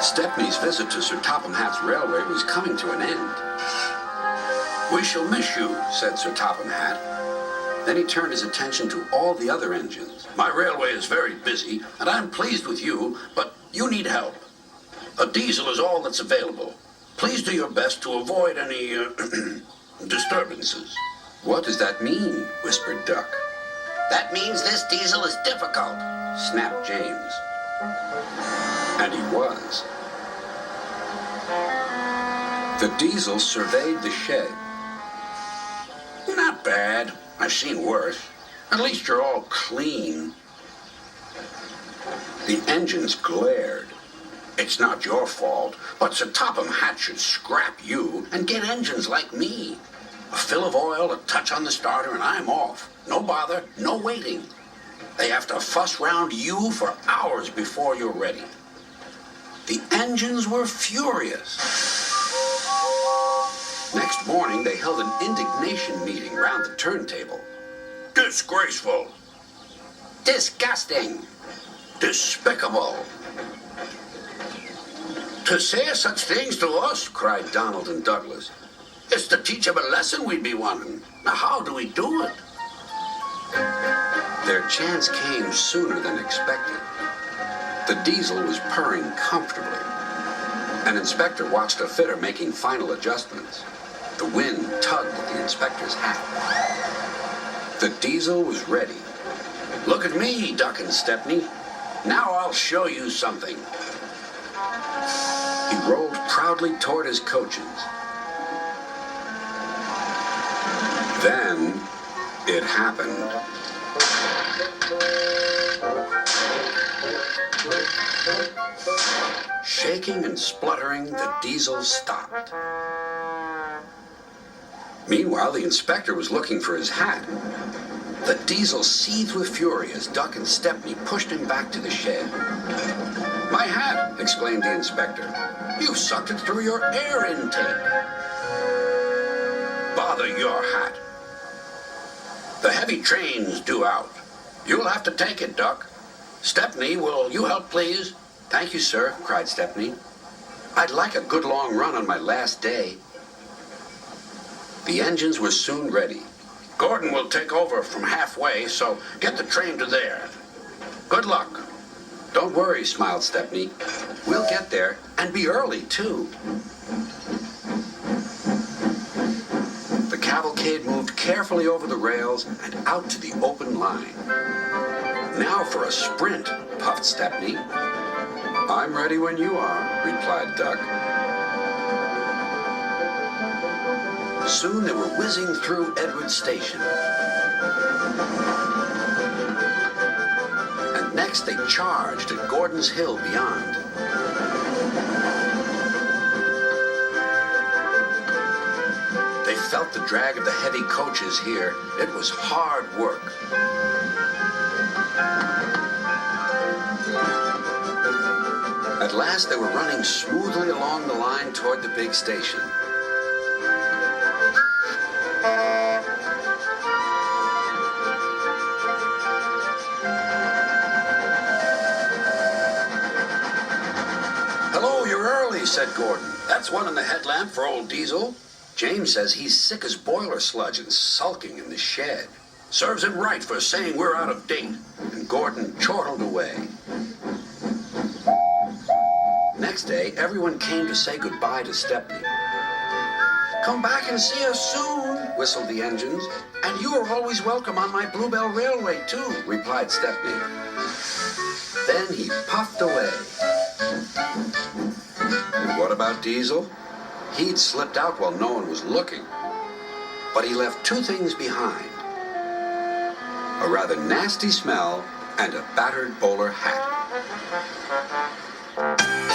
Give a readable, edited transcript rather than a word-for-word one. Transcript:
Stepney's visit to Sir Topham Hatt's railway was coming to an end. "We shall miss you," said Sir Topham Hatt. Then he turned his attention to all the other engines. "My railway is very busy, and I'm pleased with you, but you need help. A diesel is all that's available. Please do your best to avoid any disturbances." "What does that mean?" whispered Duck. "That means this diesel is difficult," snapped James. And he was. The diesel surveyed the shed. "Not bad. I've seen worse. At least you're all clean." The engines glared. "It's not your fault, but Sir Topham Hatt should scrap you and get engines like me. A fill of oil, a touch on the starter, and I'm off. No bother, no waiting. They have to fuss round you for hours before you're ready." The engines were furious. Next morning, they held an indignation meeting round the turntable. "Disgraceful." "Disgusting." "Despicable." "To say such things to us," cried Donald and Douglas. "It's to teach him a lesson we'd be wanting. Now, how do we do it?" Their chance came sooner than expected. The diesel was purring comfortably. An inspector watched a fitter making final adjustments. The wind tugged at the inspector's hat. The diesel was ready. "Look at me, Duck and Stepney. Now I'll show you something." He rolled proudly toward his coaches. Then it happened. Shaking and spluttering, the diesel stopped. Meanwhile, the inspector was looking for his hat. The diesel seethed with fury as Duck and Stepney pushed him back to the shed. "My hat!" exclaimed the inspector. "You sucked it through your air intake." "Bother your hat. The heavy train's due out. You'll have to take it, Duck. Stepney, will you help, please?" "Thank you, sir," cried Stepney. "I'd like a good long run on my last day." The engines were soon ready. "Gordon will take over from halfway, so get the train to there. Good luck." "Don't worry," smiled Stepney. "We'll get there, and be early, too." The cavalcade moved carefully over the rails and out to the open line. "Now for a sprint," puffed Stepney. "I'm ready when you are," replied Duck. Soon they were whizzing through Edward Station. And next they charged at Gordon's Hill beyond. They felt the drag of the heavy coaches here. It was hard work. At last they were running smoothly along the line toward the big station. "Hello, you're early," said Gordon. "That's one in the headlamp for old Diesel. James says he's sick as boiler sludge and sulking in the shed. Serves him right for saying we're out of date." And Gordon chortled away. Next day, everyone came to say goodbye to Stepney. "Come back and see us soon," whistled the engines. "And you are always welcome on my Bluebell Railway, too," replied Stepney. Then he puffed away. What about Diesel? He'd slipped out while no one was looking. But he left two things behind: a rather nasty smell and a battered bowler hat.